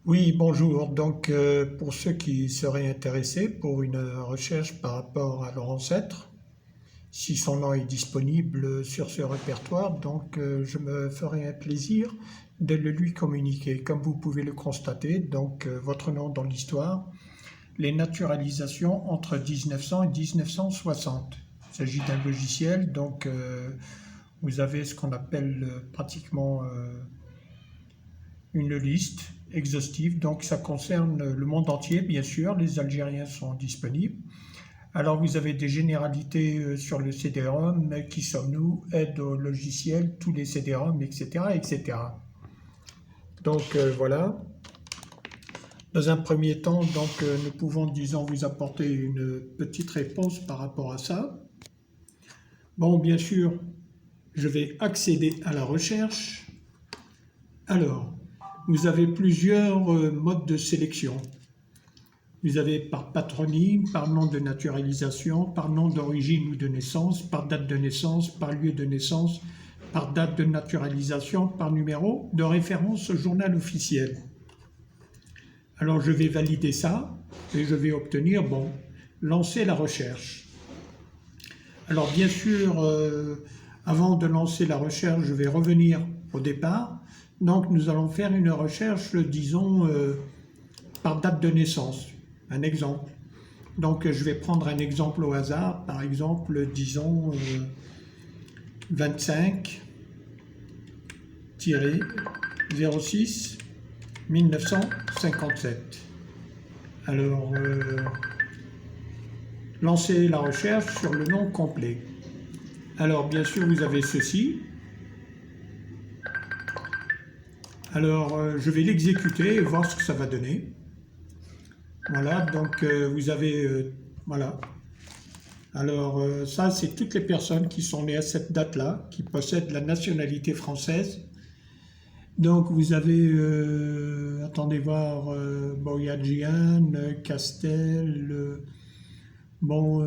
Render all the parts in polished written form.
Oui, bonjour. Donc, pour ceux qui seraient intéressés pour une recherche par rapport à leur ancêtre, si son nom est disponible sur ce répertoire, donc je me ferai un plaisir de le lui communiquer. Comme vous pouvez le constater, donc votre nom dans l'histoire, les naturalisations entre 1900 et 1960. Il s'agit d'un logiciel, donc vous avez ce qu'on appelle pratiquement une liste exhaustive, donc ça concerne le monde entier, bien sûr, les Algériens sont disponibles. Alors vous avez des généralités sur le CD-ROM, qui sommes-nous, aide au logiciel, tous les CD-ROM, etc., etc. Donc voilà. Dans un premier temps, donc nous pouvons, disons, vous apporter une petite réponse par rapport à ça. Bon, bien sûr, je vais accéder à la recherche. Alors, vous avez plusieurs modes de sélection. Vous avez par patronyme, par nom de naturalisation, par nom d'origine ou de naissance, par date de naissance, par lieu de naissance, par date de naturalisation, par numéro de référence au journal officiel. Alors je vais valider ça et je vais obtenir, bon, lancer la recherche. Alors bien sûr, avant de lancer la recherche, je vais revenir au départ. Donc nous allons faire une recherche, disons, par date de naissance. Un exemple. Donc je vais prendre un exemple au hasard, par exemple, disons 25-06 1957. Alors, lancer la recherche sur le nom complet. Alors bien sûr vous avez ceci. Alors je vais l'exécuter et voir ce que ça va donner. Voilà, donc vous avez, voilà. Alors ça, c'est toutes les personnes qui sont nées à cette date-là, qui possèdent la nationalité française. Donc vous avez, attendez voir, Boyadjian, Castel, bon,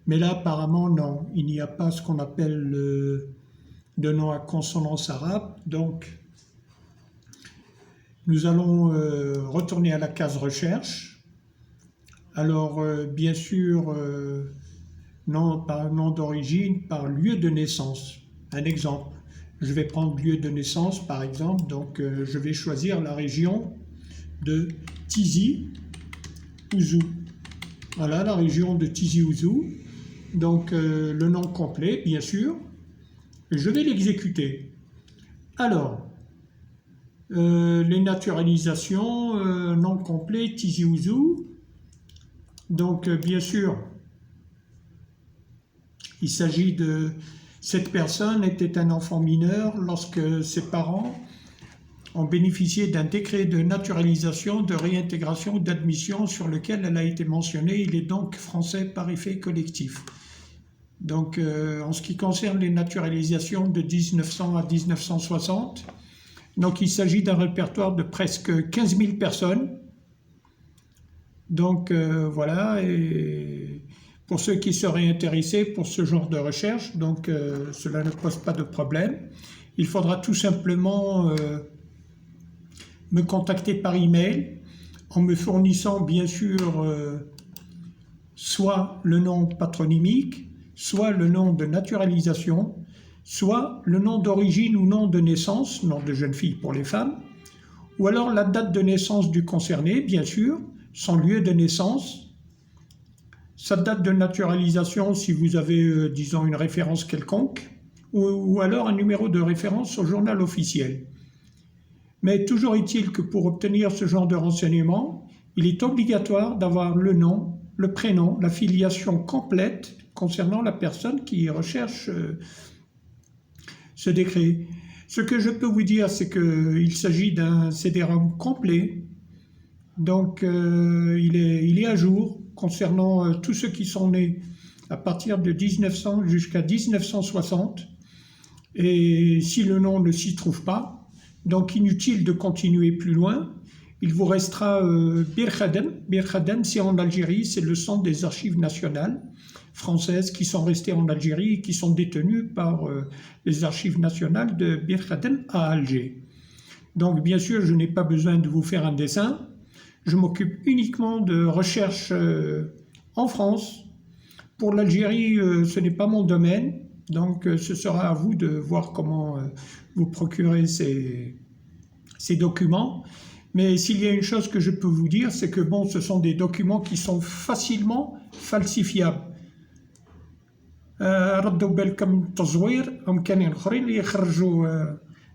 mais là apparemment non, il n'y a pas ce qu'on appelle de nom à consonance arabe, donc nous allons retourner à la case recherche. Alors, bien sûr, nom, par nom d'origine, par lieu de naissance. Un exemple, je vais prendre lieu de naissance, par exemple, donc je vais choisir la région de Tizi Ouzou. Voilà, la région de Tizi Ouzou. Donc, le nom complet, bien sûr. Je vais l'exécuter. Alors, les naturalisations, nom complet, Tizi Ouzou. Donc, bien sûr, il s'agit de... Cette personne était un enfant mineur lorsque ses parents ont bénéficié d'un décret de naturalisation, de réintégration ou d'admission sur lequel elle a été mentionnée. Il est donc français par effet collectif. Donc, en ce qui concerne les naturalisations de 1900 à 1960, donc il s'agit d'un répertoire de presque 15 000 personnes. Donc voilà, et pour ceux qui seraient intéressés pour ce genre de recherche, donc cela ne pose pas de problème. Il faudra tout simplement me contacter par email en me fournissant bien sûr soit le nom patronymique, soit le nom de naturalisation, soit le nom d'origine ou nom de naissance, nom de jeune fille pour les femmes, ou alors la date de naissance du concerné, bien sûr, son lieu de naissance, sa date de naturalisation si vous avez, disons, une référence quelconque, ou alors un numéro de référence au journal officiel. Mais toujours est-il que pour obtenir ce genre de renseignements, il est obligatoire d'avoir le nom, le prénom, la filiation complète concernant la personne qui recherche ce décret. Ce que je peux vous dire, c'est qu'il s'agit d'un CD-ROM complet. Donc, il est à jour concernant tous ceux qui sont nés à partir de 1900 jusqu'à 1960. Et si le nom ne s'y trouve pas, donc inutile de continuer plus loin, il vous restera Bir Khadem. Bir Khadem, c'est en Algérie, c'est le centre des archives nationales françaises qui sont restées en Algérie et qui sont détenues par les archives nationales de Bir Khadem à Alger. Donc bien sûr, je n'ai pas besoin de vous faire un dessin. Je m'occupe uniquement de recherche en France. Pour l'Algérie, ce n'est pas mon domaine. Donc ce sera à vous de voir comment vous procurer ces documents. Mais s'il y a une chose que je peux vous dire, c'est que bon, ce sont des documents qui sont facilement falsifiables. ردوا بالكم التزوير هم كانوا اخرين اللي يخرجوا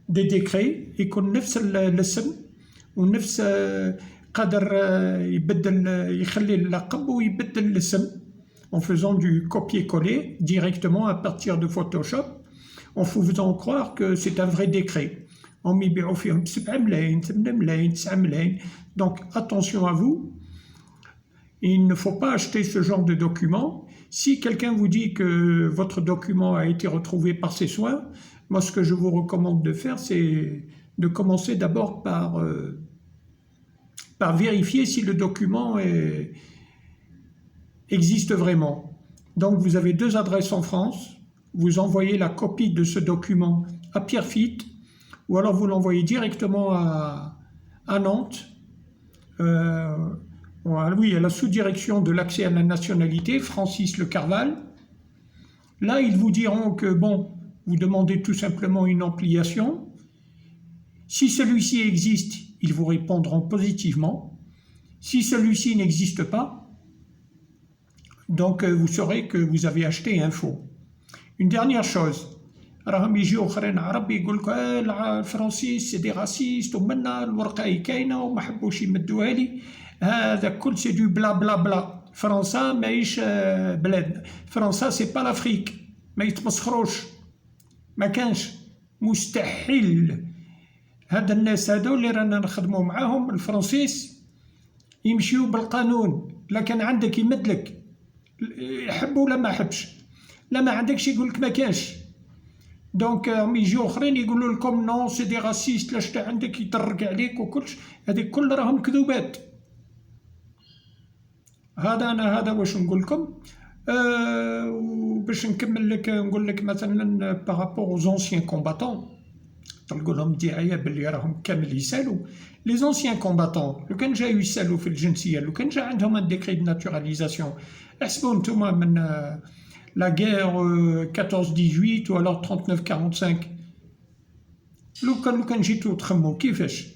دي ديكري يكون نفس الاسم ونفس قادر يبدل يخلي اللقب ويبدل الاسم en faisant du copier-coller directement à partir de Photoshop en vous faisant croire que c'est un vrai décret. هم يبيعوا فيهم 7 ملايين 8 ملايين 9 ملايين. Donc attention à vous, il ne faut pas acheter ce genre de document. Si quelqu'un vous dit que votre document a été retrouvé par ses soins, moi ce que je vous recommande de faire, c'est de commencer d'abord par vérifier si le document existe vraiment. Donc vous avez 2 adresses en France, vous envoyez la copie de ce document à Pierrefitte, ou alors vous l'envoyez directement à Nantes, oui, à la sous-direction de l'accès à la nationalité, Francis Le Carval. Là, ils vous diront que, bon, vous demandez tout simplement une ampliation. Si celui-ci existe, ils vous répondront positivement. Si celui-ci n'existe pas, donc vous saurez que vous avez acheté un faux. Une dernière chose, راهم يجيو اخرين عرب يقول لك الفرنسيس سي دي راسيست ومنا الورقه كاينه وما حبوش يمدوها لي هذا كل سي دو بلا بلا بلا فرنسا ماهيش بلاد فرنسا سي با لافريك ما يتمسخروش ما كانش مستحيل هاد الناس هادو اللي رانا نخدموا معاهم الفرنسيس يمشيو بالقانون لا كان عندك يمدلك يحب ولا ما حبش لا ما عندكش يقول لك ما كانش دونك يجيو اخرين يقولوا لكم نو سي دي راسيست لا شتا عندك يطرق عليك وكلش هذيك كل راهم كذوبات هذا واش نقول لكم وباش نكمل لك نقول لك مثلا بارابور aux anciens combattants تلقوا لهم دعايه باللي راهم كامل يسالوا لي زونسيان كومباتون لو كان جايو يسالوا في الجنسيه لو كان جا عندهم ان ديكري دو ناتوراليزاسيون احسبوا نتوما من la guerre 14-18 ou alors 39-45 لو كان جيتو تخمو كيفاش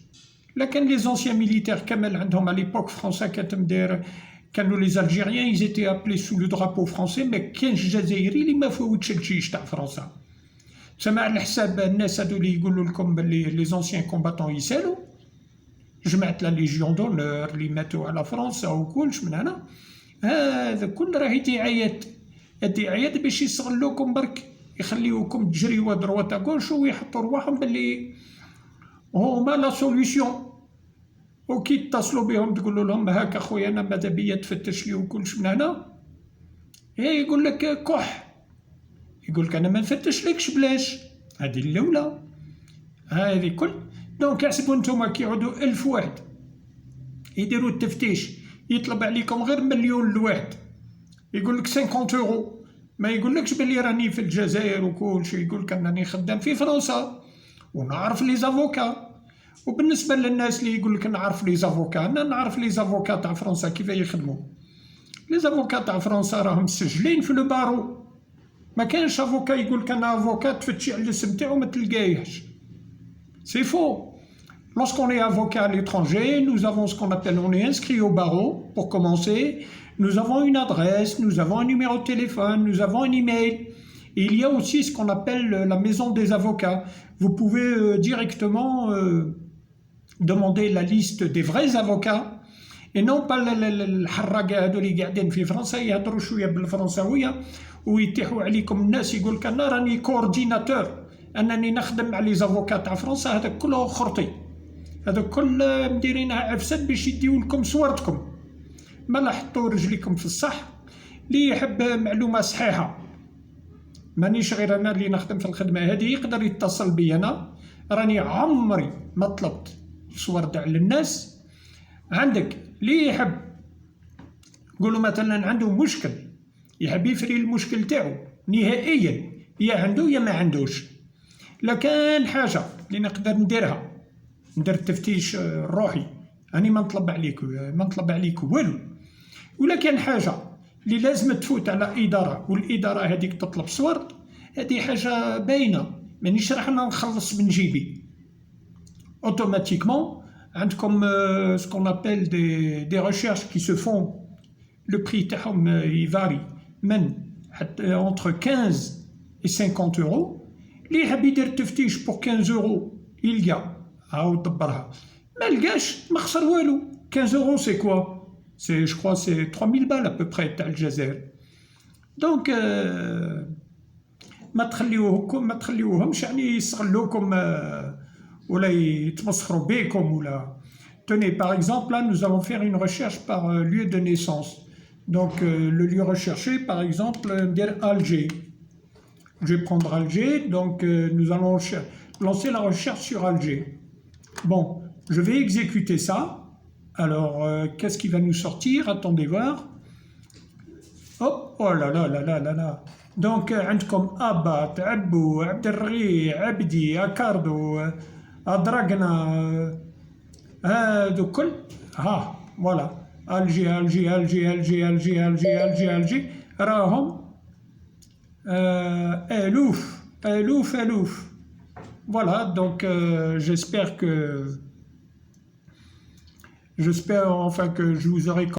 لا كان لي زونسيان ميليتير كامل عندهم على ليبوك فرنسا كانت مداير كانوا لي الجيريان ils étaient appelés sous le drapeau français ما كانش جزائري اللي ما فوتش الجيش تاع فرنسا سمع على حساب الناس هادو اللي يقولوا لكم باللي لي زونسيان كومباتون يسالوا جمعت لا ليجيون دونور اللي ماتوا على فرنسا وكلش من هنا هذا كل راهي دعايات الدعايات باش يستغلوكم برك يخليوكم تجريوا دروات غوش ويحطوا رواحهم باللي هما لا سوليسيون وكي اتصلوا بهم تقولوا لهم هاك اخويا انا ماذا بيا تفتش لي وكلش من هنا يقول لك كح يقول لك انا ما نفتش لكش بلاش هذه الاولى هذه كل دونك احسبوا نتوما كي يعودوا 1000 واحد يديروا التفتيش يطلب عليكم غير مليون لواحد يقول لك 50 يورو ما يقولكش بلي راني في الجزائر وكلشي يقول لك انني خدام في فرنسا ونعرف لي زافوكا وبالنسبه للناس اللي يقول لك نعرف لي زافوكا انا نعرف لي زافوكا تاع فرنسا كيف يخدموا لي زافوكا تاع فرنسا راهم مسجلين في لو بارو ما كانش افوكا يقول لك انا افوكا تفتشي على الاسم تاعو ما تلقايهش سي فو. Lorsqu'on est avocat à l'étranger, nous avons ce qu'on appelle, on est inscrit au barreau, pour commencer. Nous avons une adresse, nous avons un numéro de téléphone, nous avons un email. Et il y a aussi ce qu'on appelle la maison des avocats. Vous pouvez directement demander la liste des vrais avocats et non pas الحراقة هادو اللي قاعدين في فرنسا يهضروا شوية بالفرنساوية ويتيحوا عليكم الناس يقول لك أنا راني كورديناتور أنني نخدم مع لي زافوكا تاع فرنسا هذا كله خرطي هذا كل مديرينها عفسات باش يديو لكم صورتكم مالا حطوا رجليكم في الصح. اللي يحب معلومه صحيحه مانيش غير انا اللي نخدم في الخدمه هذه يقدر يتصل بي انا راني عمري ما طلبت صور تاع للناس. عندك اللي يحب قولوا مثلا عنده مشكل يحب يفري المشكل تاعو نهائيا يا عنده يا ما عندوش. لكان حاجه اللي نقدر نديرها ندير التفتيش الروحي. راني ما نطلب عليك والو. ولا كان حاجه اللي لازم تفوت على اداره والاداره هذيك تطلب صور، هذه حاجه باينه، مانيش راح انا نخلص من جيبي. اوتوماتيكمون عندكم سكون ابل دي ريشيرش كي سو فون، لو بري تاعهم يفاري من حتى اونتر 15 و 50 اورو. اللي يحب يدير التفتيش بور 15 اورو يلقى، عاود دبرها. ما لقاش ما خسر والو. 15 اورو سي كوا؟ سي جو كوا سي 3000 بال ا بو بري تاع الجزائر. دونك ما تخليوهمش يعني يستغلوكم ولا يتمسخروا بكم ولا. Tenez, par exemple, là, nous allons faire une recherche par lieu de naissance. Donc, le lieu recherché, par exemple, Alger. Je vais prendre Alger, donc nous allons lancer la recherche sur Alger. Bon, je vais exécuter ça. Alors, qu'est-ce qui va nous sortir? Attendez voir. Hop, oh là là là là là là. Donc, عندكم أبات، عبو، عبد الرغي، عبدي، أكاردو، أدراغنا، هادو كل ها فوالا. ألجي ألجي ألجي ألجي ألجي ألجي ألجي ألجي راهم ألوف ألوف ألوف. Voilà, donc j'espère enfin que je vous aurai